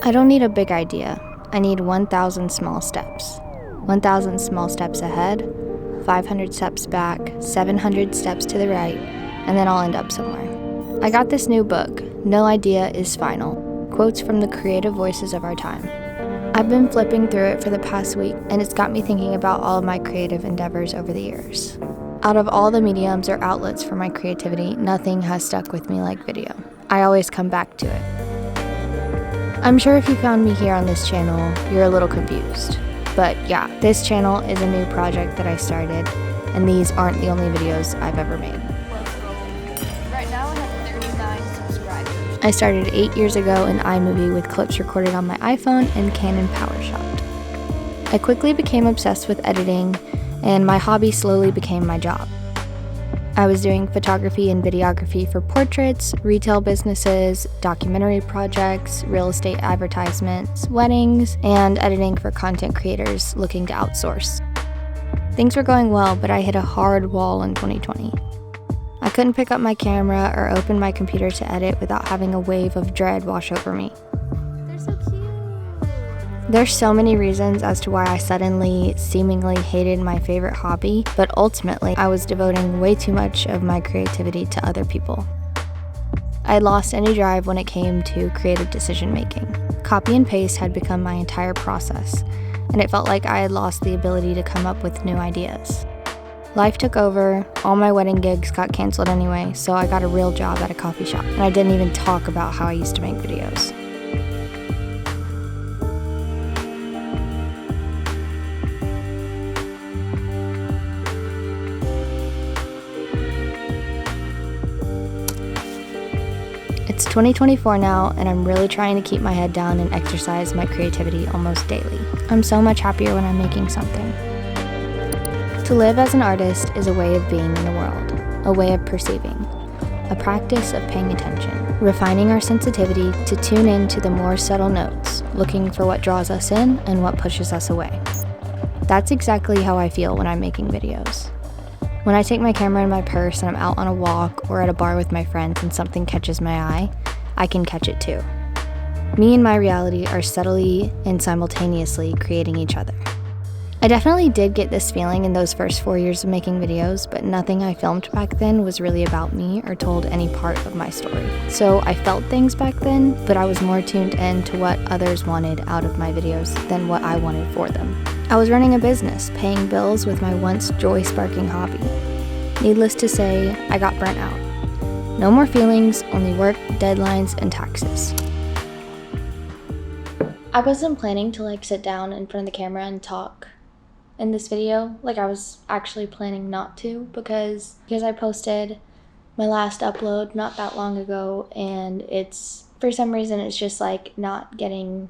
I don't need a big idea. I need 1,000 small steps. 1,000 small steps ahead, 500 steps back, 700 steps to the right, and then I'll end up somewhere. I got this new book, No Idea is Final, quotes from the creative voices of our time. I've been flipping through it for the past week, and it's got me thinking about all of my creative endeavors over the years. Out of all the mediums or outlets for my creativity, nothing has stuck with me like video. I always come back to it. I'm sure if you found me here on this channel, you're a little confused. But yeah, this channel is a new project that I started, and these aren't the only videos I've ever made. Right now I have 39 subscribers. I started 8 years ago in iMovie with clips recorded on my iPhone and Canon PowerShot. I quickly became obsessed with editing, and my hobby slowly became my job. I was doing photography and videography for portraits, retail businesses, documentary projects, real estate advertisements, weddings, and editing for content creators looking to outsource. Things were going well, but I hit a hard wall in 2020. I couldn't pick up my camera or open my computer to edit without having a wave of dread wash over me. They're so cute. There's so many reasons as to why I suddenly, seemingly hated my favorite hobby, but ultimately I was devoting way too much of my creativity to other people. I lost any drive when it came to creative decision making. Copy and paste had become my entire process, and it felt like I had lost the ability to come up with new ideas. Life took over, all my wedding gigs got canceled anyway, so I got a real job at a coffee shop, and I didn't even talk about how I used to make videos. It's 2024 now, and I'm really trying to keep my head down and exercise my creativity almost daily. I'm so much happier when I'm making something. To live as an artist is a way of being in the world, a way of perceiving, a practice of paying attention, refining our sensitivity to tune in to the more subtle notes, looking for what draws us in and what pushes us away. That's exactly how I feel when I'm making videos. When I take my camera in my purse and I'm out on a walk or at a bar with my friends and something catches my eye, I can catch it too. Me and my reality are subtly and simultaneously creating each other. I definitely did get this feeling in those first 4 years of making videos, but nothing I filmed back then was really about me or told any part of my story. So I felt things back then, but I was more tuned in to what others wanted out of my videos than what I wanted for them. I was running a business, paying bills with my once joy-sparking hobby. Needless to say, I got burnt out. No more feelings, only work, deadlines, and taxes. I wasn't planning to sit down in front of the camera and talk in this video. I was actually planning not to because I posted my last upload not that long ago, and for some reason it's just not getting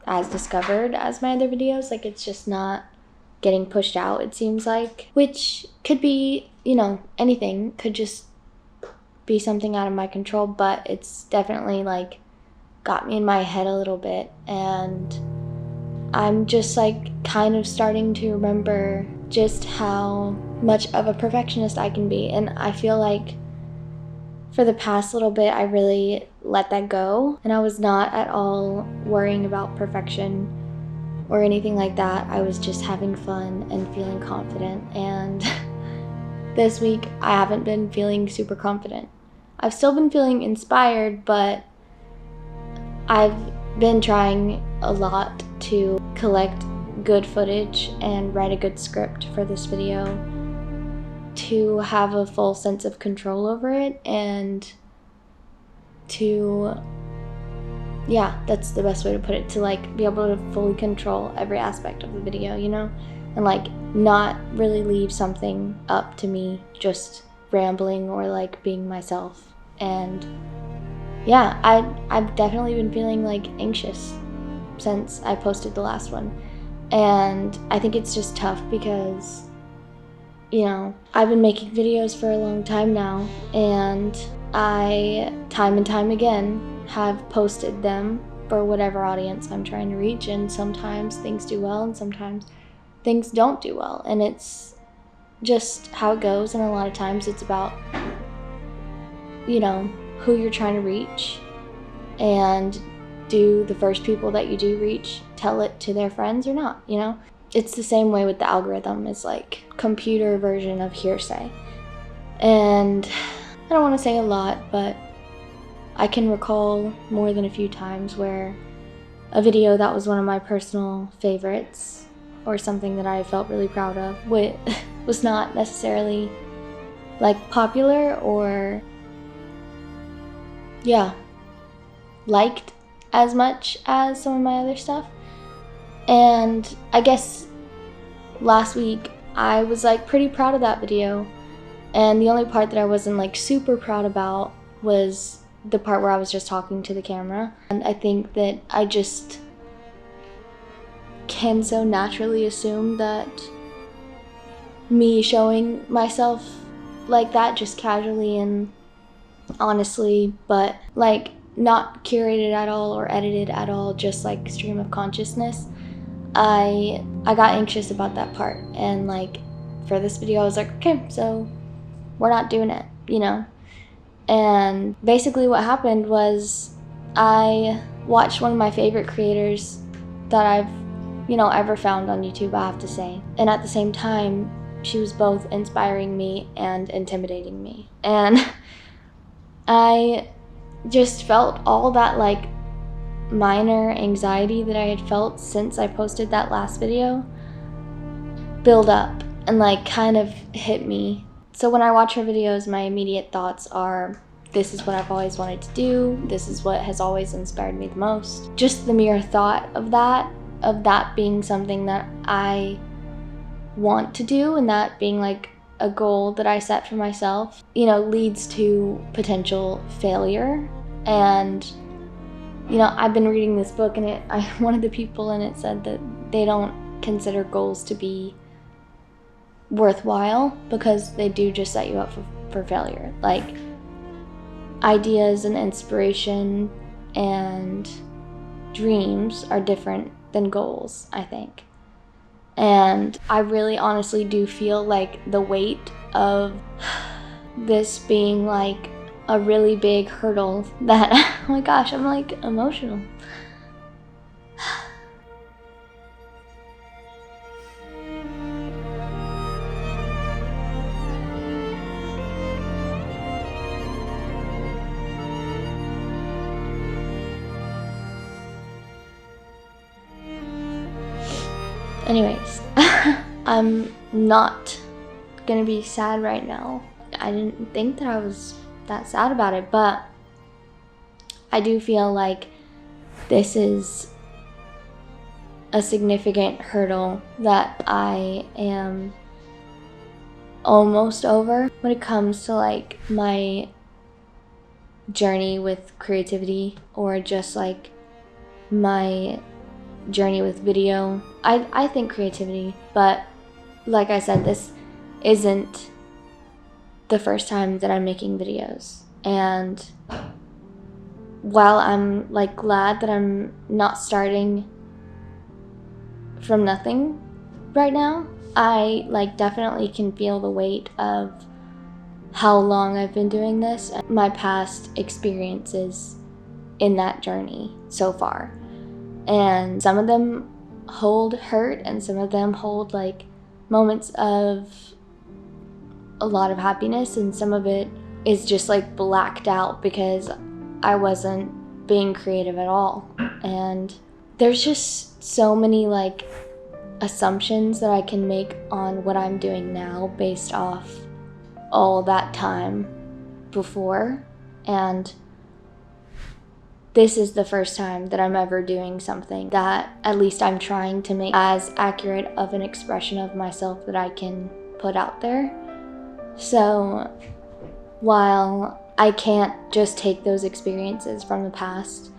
as discovered as my other videos. It's just not getting pushed out, it seems like, which could be, anything, could just be something out of my control, but it's definitely got me in my head a little bit, and I'm just kind of starting to remember just how much of a perfectionist I can be. And I feel like for the past little bit I really let that go, and I was not at all worrying about perfection or anything like that. I was just having fun and feeling confident, and this week I haven't been feeling super confident. I've still been feeling inspired, but I've been trying a lot to collect good footage and write a good script for this video to have a full sense of control over it, and that's the best way to put it, to be able to fully control every aspect of the video, and not really leave something up to me just rambling or being myself. And yeah, I've definitely been feeling anxious since I posted the last one, and I think it's just tough because I've been making videos for a long time now, and I time and time again have posted them for whatever audience I'm trying to reach, and sometimes things do well and sometimes things don't do well, and it's just how it goes. And a lot of times it's about who you're trying to reach and do the first people that you do reach tell it to their friends or not, you know? It's the same way with the algorithm. It's like computer version of hearsay. And I don't want to say a lot, but I can recall more than a few times where a video that was one of my personal favorites or something that I felt really proud of was not necessarily like popular or liked as much as some of my other stuff. And I guess last week I was like pretty proud of that video, and the only part that I wasn't like super proud about was the part where I was just talking to the camera. And I think that I just can so naturally assume that me showing myself like that just casually and honestly, but like not curated at all or edited at all, just like stream of consciousness, I got anxious about that part. And like for this video I was like, okay, so we're not doing it, you know? And basically what happened was I watched one of my favorite creators that I've ever found on YouTube, I have to say. And at the same time, she was both inspiring me and intimidating me. And I just felt all that like minor anxiety that I had felt since I posted that last video build up and like kind of hit me. So when I watch her videos, my immediate thoughts are, this is what I've always wanted to do. This is what has always inspired me the most. Just the mere thought of that being something that I want to do, and that being like a goal that I set for myself, leads to potential failure. And I've been reading this book, and one of the people in it said that they don't consider goals to be worthwhile because they do just set you up for failure. Like, ideas and inspiration and dreams are different than goals, I think. And I really honestly do feel like the weight of this being like a really big hurdle that, oh my gosh, I'm like emotional. Anyways, I'm not gonna be sad right now. I didn't think that I was that sad about it, but I do feel like this is a significant hurdle that I am almost over when it comes to like my journey with creativity, or just like my journey with video. I think creativity, but like I said, this isn't the first time that I'm making videos. And while I'm like glad that I'm not starting from nothing right now, I like definitely can feel the weight of how long I've been doing this and my past experiences in that journey so far. And some of them hold hurt, and some of them hold like moments of a lot of happiness, and some of it is just like blacked out because I wasn't being creative at all. And there's just so many like assumptions that I can make on what I'm doing now based off all that time before. And this is the first time that I'm ever doing something that at least I'm trying to make as accurate of an expression of myself that I can put out there. So while I can't just take those experiences from the past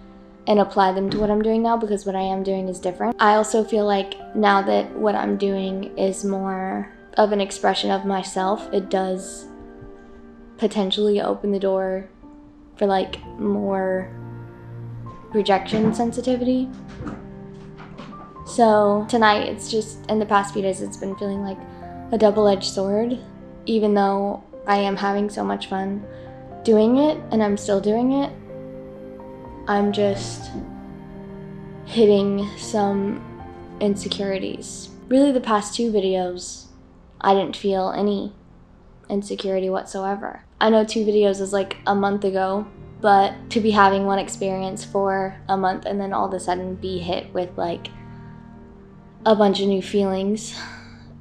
and apply them to what I'm doing now, because what I am doing is different, I also feel like now that what I'm doing is more of an expression of myself, it does potentially open the door for like more rejection sensitivity. So tonight, it's just, in the past few days, it's been feeling like a double-edged sword. Even though I am having so much fun doing it, and I'm still doing it, I'm just hitting some insecurities. Really, the past 2 videos, I didn't feel any insecurity whatsoever. I know 2 videos is like a month ago, but to be having one experience for a month and then all of a sudden be hit with like a bunch of new feelings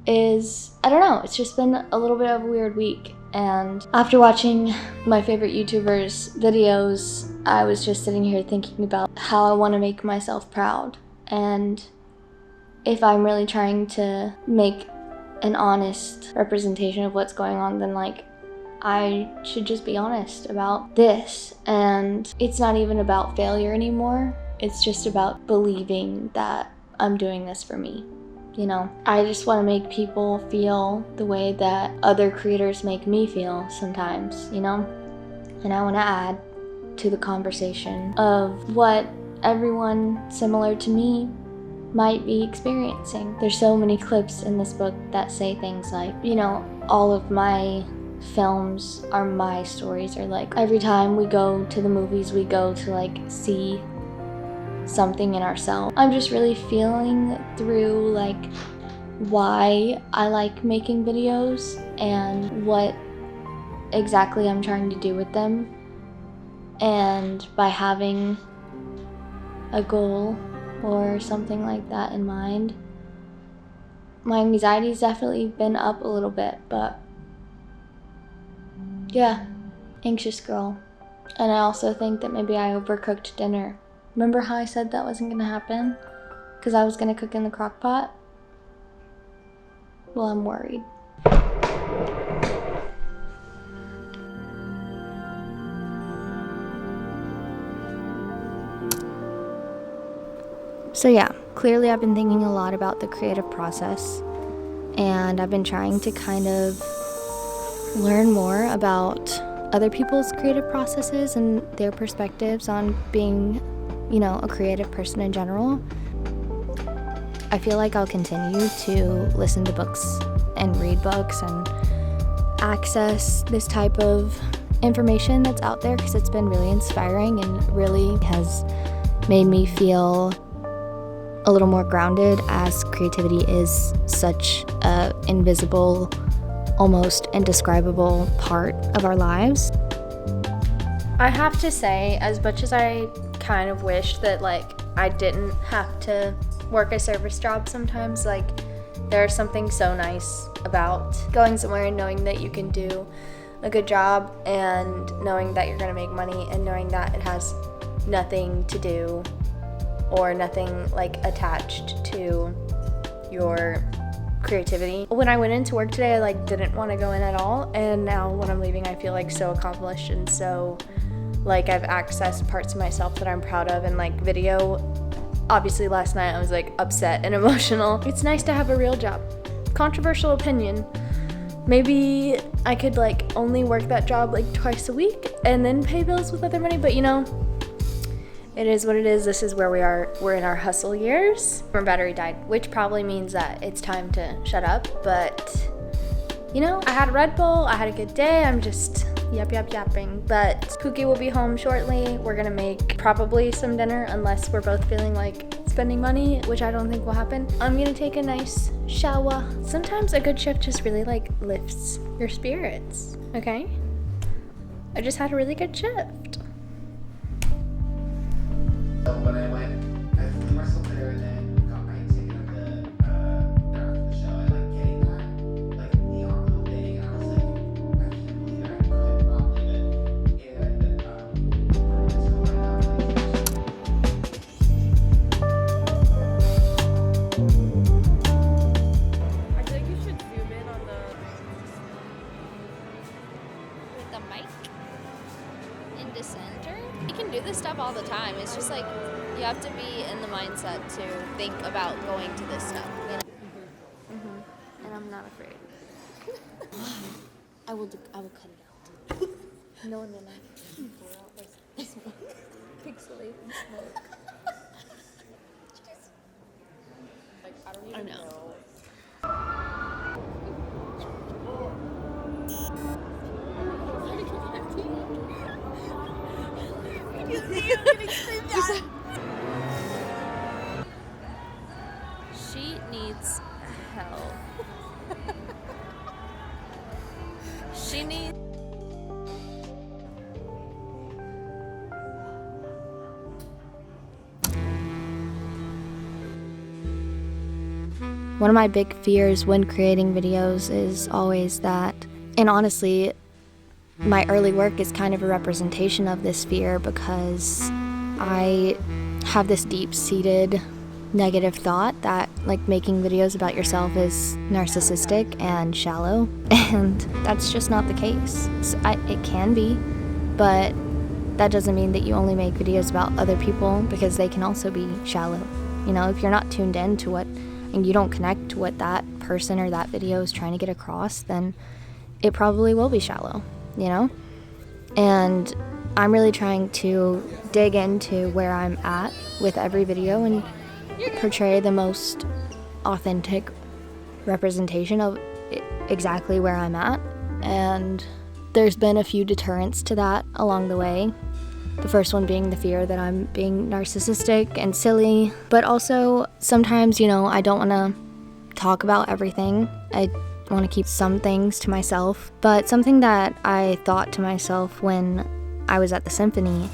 is, I don't know, it's just been a little bit of a weird week. And after watching my favorite YouTubers' videos, I was just sitting here thinking about how I want to make myself proud. And if I'm really trying to make an honest representation of what's going on, then like I should just be honest about this. And it's not even about failure anymore. It's just about believing that I'm doing this for me. You know, I just want to make people feel the way that other creators make me feel sometimes, you know? And I want to add to the conversation of what everyone similar to me might be experiencing. There's so many clips in this book that say things like, you know, all of my films are my stories, or like every time we go to the movies, we go to like see something in ourselves. I'm just really feeling through like why I like making videos and what exactly I'm trying to do with them. And by having a goal or something like that in mind, my anxiety's definitely been up a little bit, but yeah, anxious girl. And I also think that maybe I overcooked dinner. Remember how I said that wasn't gonna happen? Because I was gonna cook in the crock pot? Well, I'm worried. So yeah, clearly I've been thinking a lot about the creative process, and I've been trying to kind of learn more about other people's creative processes and their perspectives on being, you know, a creative person in general. I feel like I'll continue to listen to books and read books and access this type of information that's out there, because it's been really inspiring and really has made me feel a little more grounded, as creativity is such a invisible, almost indescribable part of our lives. I have to say, as much as I kind of wish that like I didn't have to work a service job sometimes, like there's something so nice about going somewhere and knowing that you can do a good job and knowing that you're gonna make money and knowing that it has nothing to do or nothing like attached to your creativity. When I went into work today, I like didn't want to go in at all, and now when I'm leaving I feel like so accomplished and so like I've accessed parts of myself that I'm proud of. And like video, obviously last night I was like upset and emotional. It's nice to have a real job. Controversial opinion. Maybe I could like only work that job like twice a week and then pay bills with other money, but you know, it is what it is. This is where we are. We're in our hustle years. My battery died, which probably means that it's time to shut up. But, you know, I had a Red Bull. I had a good day. I'm just yapping. But Pookie will be home shortly. We're going to make probably some dinner unless we're both feeling like spending money, which I don't think will happen. I'm going to take a nice shower. Sometimes a good shift just really like lifts your spirits, okay? I just had a really good shift. When I went, I flew myself there and then got my ticket at after the show. I like getting that like neon little thing, and I was like, I can't believe it. I could not believe it. And I feel like you should zoom in on the mic in the center. You can do this stuff all the time. It's just like you have to be in the mindset to think about going to this stuff, you know? And I'm not afraid. I will cut it out. No one will know. Pour out this smoke. Pixelate and smoke. Like, I don't even know. She needs. One of my big fears when creating videos is always that, and honestly, my early work is kind of a representation of this fear because I have this deep-seated negative thought that like making videos about yourself is narcissistic and shallow, and that's just not the case. It can be, but that doesn't mean that you only make videos about other people, because they can also be shallow. You know, if you're not tuned in to what, and you don't connect to what that person or that video is trying to get across, then it probably will be shallow, you know? And I'm really trying to dig into where I'm at with every video and portray the most authentic representation of exactly where I'm at. And there's been a few deterrents to that along the way. The first one being the fear that I'm being narcissistic and silly, but also sometimes, you know, I don't want to talk about everything. I want to keep some things to myself. But something that I thought to myself when I was at the symphony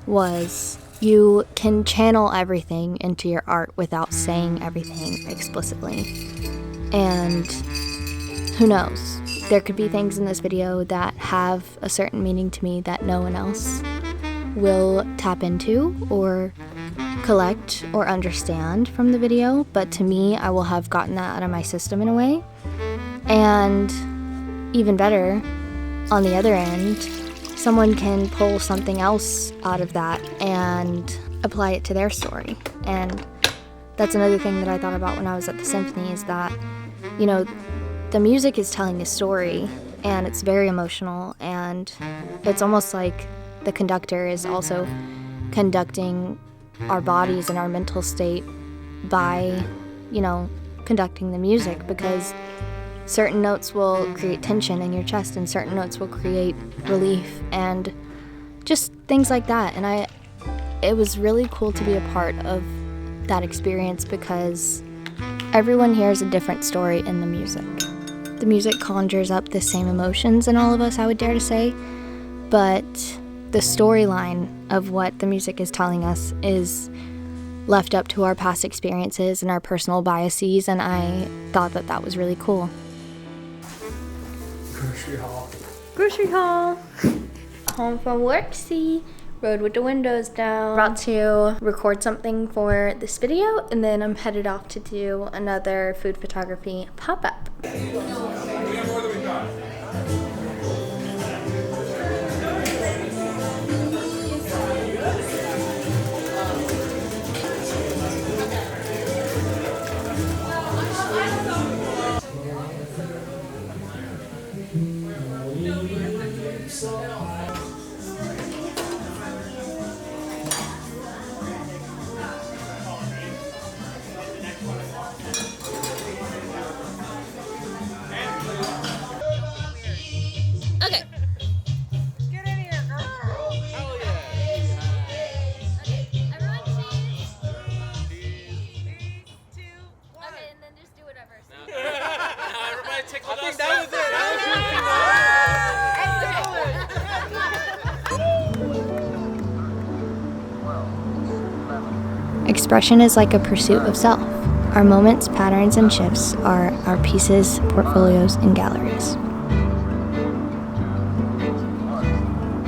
was, you can channel everything into your art without saying everything explicitly. And who knows? There could be things in this video that have a certain meaning to me that no one else will tap into or collect or understand from the video, but to me, I will have gotten that out of my system in a way. And even better, on the other end, someone can pull something else out of that and apply it to their story. And that's another thing that I thought about when I was at the symphony, is that, you know, the music is telling a story, and it's very emotional, and it's almost like the conductor is also conducting our bodies and our mental state by, you know, conducting the music, because certain notes will create tension in your chest and certain notes will create relief and just things like that. And it was really cool to be a part of that experience, because everyone hears a different story in the music. The music conjures up the same emotions in all of us, I would dare to say, but the storyline of what the music is telling us is left up to our past experiences and our personal biases, and I thought that that was really cool. Grocery haul. Grocery haul. Home from work, see? Road with the windows down. About to record something for this video, and then I'm headed off to do another food photography pop-up. Okay. Get in here, girl. Hell yeah. Okay, everyone cheese. 3, 2, 1. Okay, and then just do whatever. Everybody take I think that was it. Expression is like a pursuit of self. Our moments, patterns, and shifts are our pieces, portfolios, and galleries.